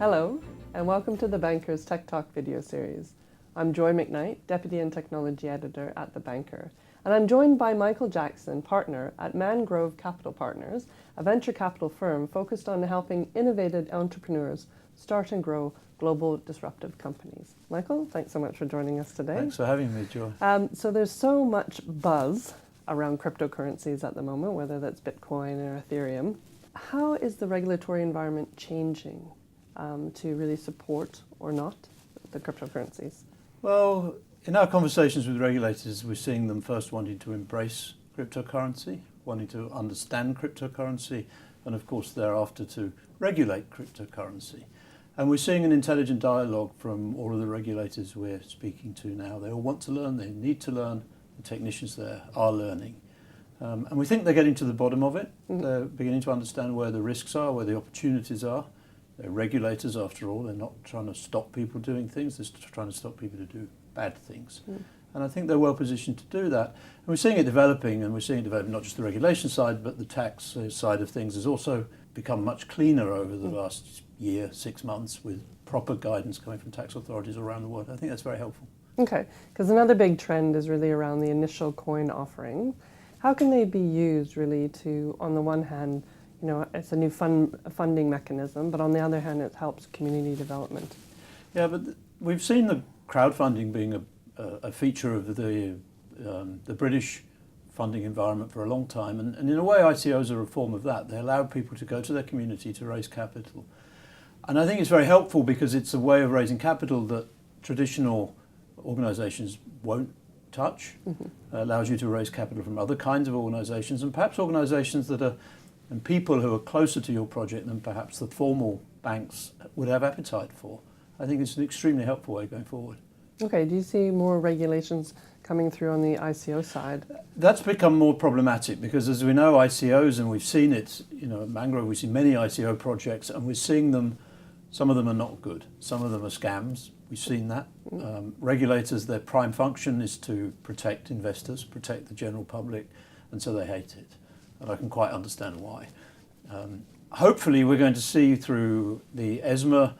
Hello, and welcome to the Banker's Tech Talk video series. I'm Joy Macknight, Deputy and Technology Editor at The Banker, and I'm joined by Michael Jackson, partner at Mangrove Capital Partners, a venture capital firm focused on helping innovative entrepreneurs start and grow global disruptive companies. Michael, thanks so much for joining us today. Thanks for having me, Joy. So there's so much buzz around cryptocurrencies at the moment, whether that's Bitcoin or Ethereum. How is the regulatory environment changing to really support or not the cryptocurrencies? Well, in our conversations with regulators, we're seeing them first wanting to embrace cryptocurrency, wanting to understand cryptocurrency, and of course thereafter to regulate cryptocurrency. And we're seeing an intelligent dialogue from all of the regulators we're speaking to now. They all want to learn, they need to learn, the technicians there are learning. And we think they're getting to the bottom of it. They're beginning to understand where the risks are, where the opportunities are. They're regulators after all, they're not trying to stop people doing things, they're trying to stop people to do bad things. And I think they're well positioned to do that. And we're seeing it developing, and we're seeing it develop not just the regulation side, but the tax side of things has also become much cleaner over the last year, 6 months, with proper guidance coming from tax authorities around the world. I think that's very helpful. Okay, because another big trend is really around the initial coin offering. How can they be used really to, on the one hand, you know, it's a new funding mechanism, but on the other hand, it helps community development? Yeah, but we've seen the crowdfunding being a feature of the British funding environment for a long time, and in a way ICOs are a form of that. They allow people to go to their community to raise capital. And I think it's very helpful because it's a way of raising capital that traditional organisations won't touch. Allows you to raise capital from other kinds of organisations, and perhaps organisations that are, and people who are closer to your project than perhaps the formal banks would have appetite for. I think it's an extremely helpful way going forward. Okay, do you see more regulations coming through on the ICO side? That's become more problematic because, as we know, ICOs, and we've seen it, you know, at Mangrove, we see many ICO projects, and we're seeing them, some of them are not good, some of them are scams. We've seen that. Regulators, their prime function is to protect investors, protect the general public, and so they hate it. And I can quite understand why. Hopefully we're going to see through the ESMA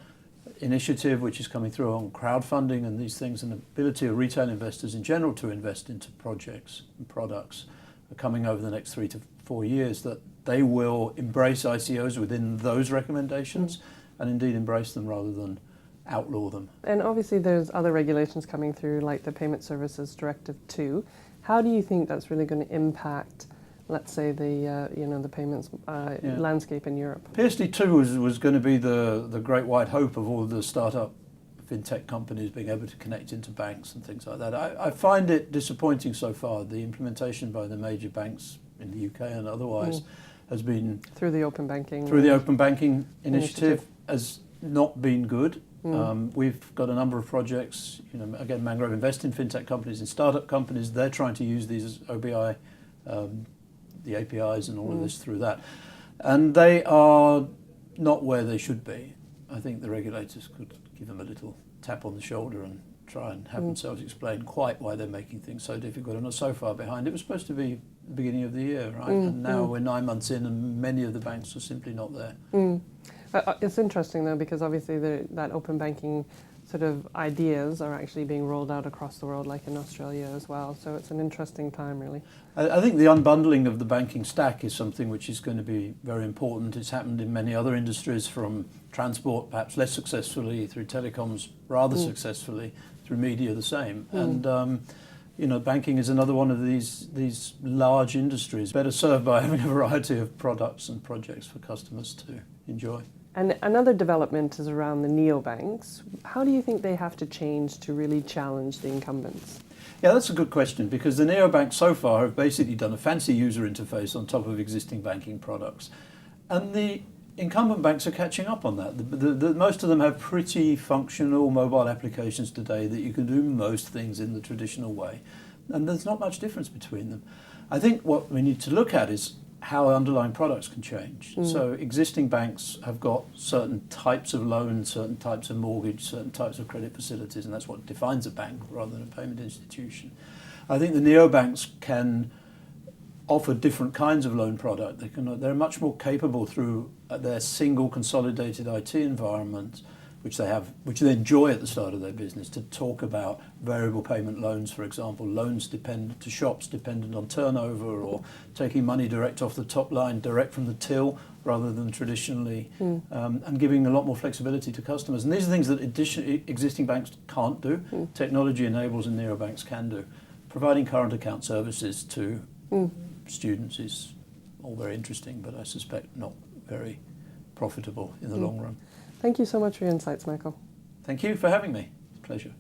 initiative, which is coming through on crowdfunding and these things, and the ability of retail investors in general to invest into projects and products coming over the next 3 to 4 years, that they will embrace ICOs within those recommendations and indeed embrace them rather than outlaw them. And obviously there's other regulations coming through, like the Payment Services Directive 2. How do you think that's really going to impact, let's say, the the payments landscape in Europe? PSD2 was going to be the great white hope of all the startup fintech companies being able to connect into banks and things like that. I find it disappointing so far. The implementation by the major banks in the UK and otherwise has been through the open banking initiative has not been good. We've got a number of projects, you know, again, Mangrove invest in fintech companies and startup companies. They're trying to use these OBI, the APIs and all of this through that. And they are not where they should be. I think the regulators could give them a little tap on the shoulder and try and have themselves explain quite why they're making things so difficult and are so far behind. It was supposed to be the beginning of the year, right? And now we're 9 months in and many of the banks are simply not there. It's interesting though, because obviously that open banking sort of ideas are actually being rolled out across the world, like in Australia as well. So it's an interesting time, really. I think the unbundling of the banking stack is something which is going to be very important. It's happened in many other industries, from transport perhaps less successfully, through telecoms rather successfully, through media the same. And you know, banking is another one of these large industries, better served by having a variety of products and projects for customers to enjoy. And another development is around the neobanks. How do you think they have to change to really challenge the incumbents? Yeah, that's a good question, because the neobanks so far have basically done a fancy user interface on top of existing banking products. And the incumbent banks are catching up on that. Most of them have pretty functional mobile applications today that you can do most things in the traditional way. And there's not much difference between them. I think what we need to look at is how underlying products can change. So existing banks have got certain types of loans, certain types of mortgage, certain types of credit facilities, and that's what defines a bank rather than a payment institution. I think the neobanks can offer different kinds of loan product. They're much more capable through their single consolidated IT environment, which they enjoy at the start of their business, to talk about variable payment loans, for example, loans dependent to shops dependent on turnover, or taking money direct off the top line, direct from the till, rather than traditionally, and giving a lot more flexibility to customers. And these are things that existing banks can't do. Technology enables and neobanks can do. Providing current account services to students is all very interesting, but I suspect not very profitable in the long run. Thank you so much for your insights, Michael. Thank you for having me. Pleasure.